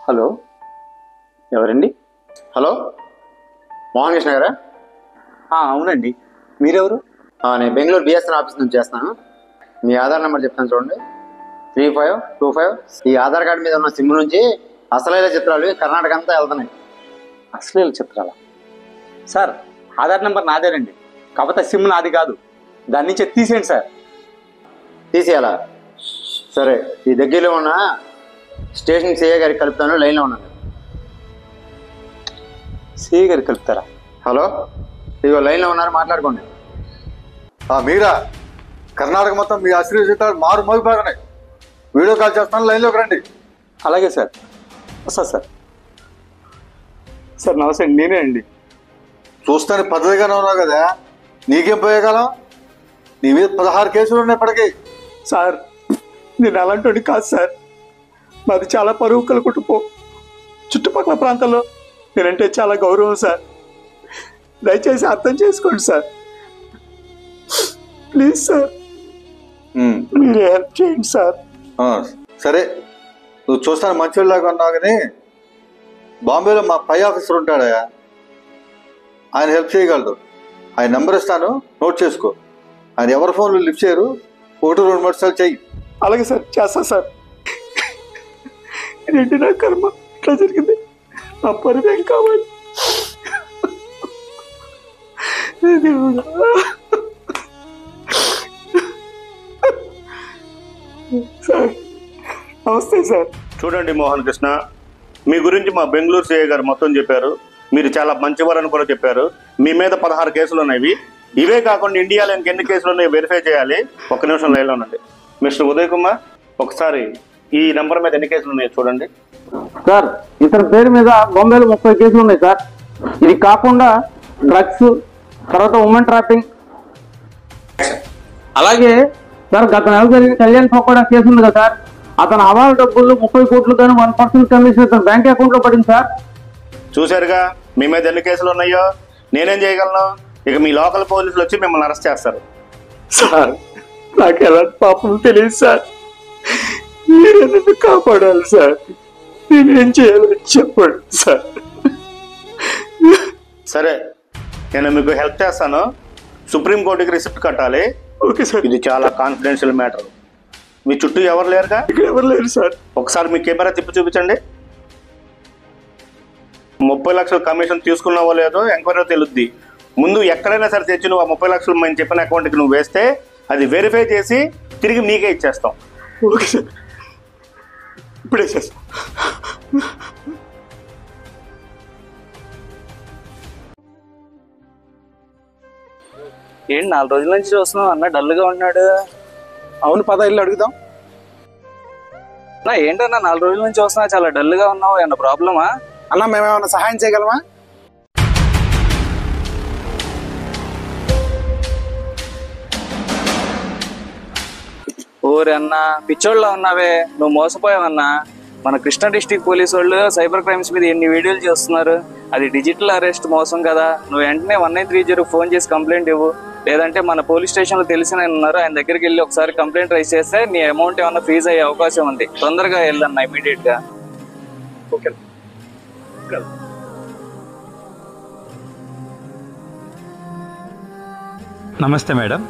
Hello, ఎవరండి? Hello, Mohan Krishna గారా? అవునండి. మీరెవరు? నేను బెంగళూరు బిఎస్ఎన్ ఆఫీస్ నుంచి చేస్తాను. మీ ఆధార్ నెంబర్ చెప్తాను చూడండి, 3525. ఈ ఆధార్ కార్డు మీద ఉన్న సిమ్ నుంచి అసలైన చిత్రాలు కర్ణాటక అంతా వెళ్తున్నాయి. అశ్లీల చిత్రాలా? సార్, ఆధార్ నెంబర్ నాదేనండి, కాకపోతే సిమ్ నాది కాదు. దాని నుంచి తీసేయండి సార్. తీసేయాలా? సరే, ఈ దగ్గరలో ఉన్న స్టేషన్ సిఐ గారికి కలుపుతాను, లైన్లో ఉన్నాను. సిఐ గారికి కలుపుతారా? హలో, ఇదిగో లైన్లో ఉన్నారు, మాట్లాడుకోండి. మీరా? కర్ణాటక మొత్తం మీ అశ్లీల చిత్రాలు మారు మోగిపోతున్నాయి. వీడియో కాల్ చేస్తాను, లైన్లోకి రండి. అలాగే సార్, వస్తా సార్. సార్ నమస్తే, నేనే అండి. చూస్తానికి పద్ధతిగానే ఉన్నావు కదా, నీకేం పోయేకాలం? నీ మీద 16 కేసులు ఉన్నాయి ఇప్పటికీ. సార్, నేను అలాంటి కాదు సార్. మాది చాలా పరువు కల కుటుంబం. చుట్టుపక్కల ప్రాంతాల్లో నేనంటే చాలా గౌరవం సార్. దయచేసి అర్థం చేసుకోండి సార్, ప్లీజ్ సార్. మీరు హెల్ప్ చేయండి సార్. సరే, నువ్వు చూస్తాను మంచిలాగా ఉన్నావు కానీ బాంబేలో మా పై ఆఫీసర్ ఉంటాడా, ఆయన హెల్ప్ చేయగలడు. ఆయన నెంబర్ ఇస్తాను, నోట్ చేసుకో. ఆయన ఎవరి ఫోన్లు లిఫ్ట్ చేయరు, 1-2 నిమిషాలు చెయ్యి. అలాగే సార్, చేస్తా సార్. ఏంటి నా కర్మ ఇట్లా జరిగింది? నా పరివేం కావాలి సార్. నమస్తే సార్. చూడండి మోహన్ కృష్ణ, మీ గురించి మా బెంగళూరు సిఐ గారు మొత్తం చెప్పారు. మీరు చాలా మంచివారని కూడా చెప్పారు. మీ మీద 16 కేసులు ఉన్నాయి. ఇవే కాకుండా ఇండియాలో ఇంకెన్ని కేసులు ఉన్నాయో వెరిఫై చేయాలి. ఒక్క నిమిషం లైన్లో ఉండండి. మిస్టర్ ఉదయ్ కుమార్, ఒకసారి ఈ నెంబర్ మీద ఎన్ని కేసులు ఉన్నాయో చూడండి. సార్, ఇతని పేరు మీద బొంబాయిలో 30 కేసులు ఉన్నాయి సార్. ఇది కాకుండా డ్రగ్స్, తర్వాత ఉమెన్ ట్రాపింగ్, అలాగే సార్ గత నెల జరిగిన కళ్యాణ్ పకోడా కేసు ఉంది కదా సార్, అతను హవాలా డబ్బులు 30 కోట్లు కానీ 1% కమిషన్ అతను బ్యాంక్ అకౌంట్ లో పడింది సార్. చూశారుగా మీ మీద ఎన్ని కేసులు ఉన్నాయో. నేనేం చేయగలను? ఇక మీ లోకల్ పోలీసులు వచ్చి మిమ్మల్ని అరెస్ట్ చేస్తారు. సార్, నాకు ఎలాంటి పాపం తెలియదు సార్. మీరే నన్ను కాపాడాలి సార్. నేనేం చేయాలో చెప్పండి సార్. సరే, నేను మీకు హెల్ప్ చేస్తాను. సుప్రీంకోర్టుకి రిసిప్ట్ కట్టాలి. Okay sir. ఇది చాలా కాన్ఫిడెన్షియల్ మ్యాటర్. మీ చుట్టూ ఎవరు లేరుగా? ఇక్కడ ఎవరు లేరు సార్. ఒకసారి మీ కెమెరా తిప్పి చూపించండి. 30 లక్షల కమిషన్ తీసుకున్నావో లేదో ఎంక్వైరీ తెలుద్ది. ముందు ఎక్కడైనా సరే తెచ్చి నువ్వు ఆ 30 లక్షలు మేము చెప్పిన అకౌంట్కి నువ్వు వేస్తే అది వెరిఫై చేసి తిరిగి నీకే ఇచ్చేస్తాం. ఓకే సార్, ఇప్పుడే సార్. ఏంటి 4 రోజుల నుంచి చూస్తున్నావు అన్న, డల్గా ఉన్నాడు. అవును, పద ఇల్లు అడుగుదాం. ఏంటన్నా 4 రోజుల నుంచి చూస్తున్నా, చాలా డల్గా ఉన్నావు. ఏమన్నా ప్రాబ్లమా? అన్న, మేమేమన్నా సహాయం చేయగలమా? ఓరే అన్న, పిచ్చోళ్ళ ఉన్నావే, నువ్వు మోసపోయావన్నా. మన కృష్ణా డిస్ట్రిక్ట్ పోలీసు వాళ్ళు సైబర్ క్రైమ్స్ మీద ఎన్ని వీడియోలు చేస్తున్నారు. అది డిజిటల్ అరెస్ట్ మోసం కదా. నువ్వు వెంటనే 1930 ఫోన్ చేసి కంప్లైంట్ ఇవ్వు. లేదంటే మన పోలీస్ స్టేషన్లో తెలిసిన ఉన్నారు, ఆయన దగ్గరికి వెళ్ళి ఒకసారి కంప్లైంట్ రైజ్ చేస్తే నీ అమౌంట్ ఏమన్నా ఫీజ్ అయ్యే అవకాశం ఉంది. తొందరగా వెళ్ళన్నా, ఇమీడియట్ గా. ఓకే. నమస్తే మేడం,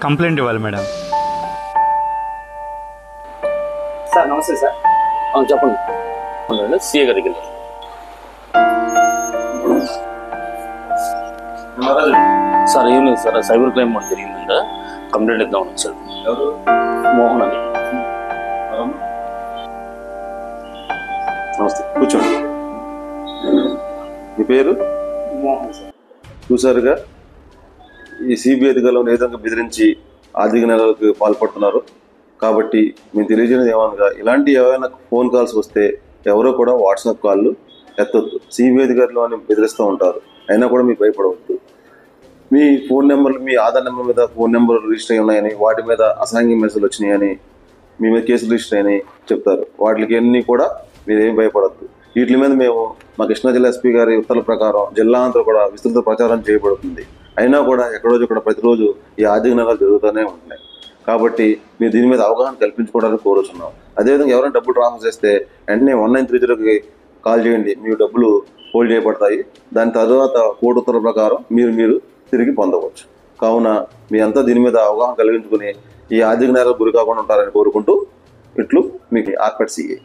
కంప్లైంట్ ఇవ్వాలి మేడం. సార్ నమస్తే సార్. చెప్పండి. సీఏ గారికి వెళ్ళారు సార్. ఏం లేదు సార్, సైబర్ క్రైమ్ ఒకటి జరిగిందంట, కంప్లైంట్ ఇద్దామని వచ్చారు. ఎవరు? మోహన్ అని. నమస్తే, కూర్చోండి. మీ పేరు? మోహన్ సార్. చూసారుగా, ఈ సిబిఐ అధికారులను ఏ విధంగా బెదిరించి ఆర్థిక నేరాలకు పాల్పడుతున్నారు. కాబట్టి మేము తెలియజేయడం ఏమనగా, ఇలాంటి ఏమైనా ఫోన్ కాల్స్ వస్తే ఎవరో కూడా వాట్సాప్ కాళ్ళు ఎత్తొద్దు. సిబిఐ అధికారులు అని బెదిరిస్తూ ఉంటారు, అయినా కూడా మీకు భయపడవద్దు. మీ ఫోన్ నెంబర్లు, మీ ఆధార్ నెంబర్ మీద ఫోన్ నెంబర్ రిజిస్టర్ అయి ఉన్నాయని, వాటి మీద అసాంఘిక మెసేజ్లు వచ్చినాయని, మీ మీద కేసులు రిజిస్టర్ అయినాయి చెప్తారు. వాటికి అన్నీ కూడా మీరేం భయపడద్దు. వీటి మీద మేము మా కృష్ణా జిల్లా ఎస్పీ గారి ఉత్తర్వుల ప్రకారం జిల్లా అంతా కూడా విస్తృత ప్రచారం చేయబడుతుంది. అయినా కూడా ఎక్కడో ప్రతిరోజు ఈ ఆర్థిక నేరాలు జరుగుతూనే ఉంటున్నాయి. కాబట్టి మీరు దీని మీద అవగాహన కల్పించుకోవడానికి కోరుతున్నాం. అదేవిధంగా ఎవరైనా డబ్బులు ట్రాన్స్ఫర్ చేస్తే వెంటనే 1930కి కాల్ చేయండి, మీ డబ్బులు హోల్డ్ చేయబడతాయి. దాని తర్వాత కోర్టు ఉత్తర్వుల ప్రకారం మీరు తిరిగి పొందవచ్చు. కావున మీ అంతా దీని మీద అవగాహన కలిగించుకుని ఈ ఆర్థిక నేరాలకు గురి కాకుండా ఉంటారని కోరుకుంటూ ఇట్లు మీకు ఆర్పట్ సిఐ.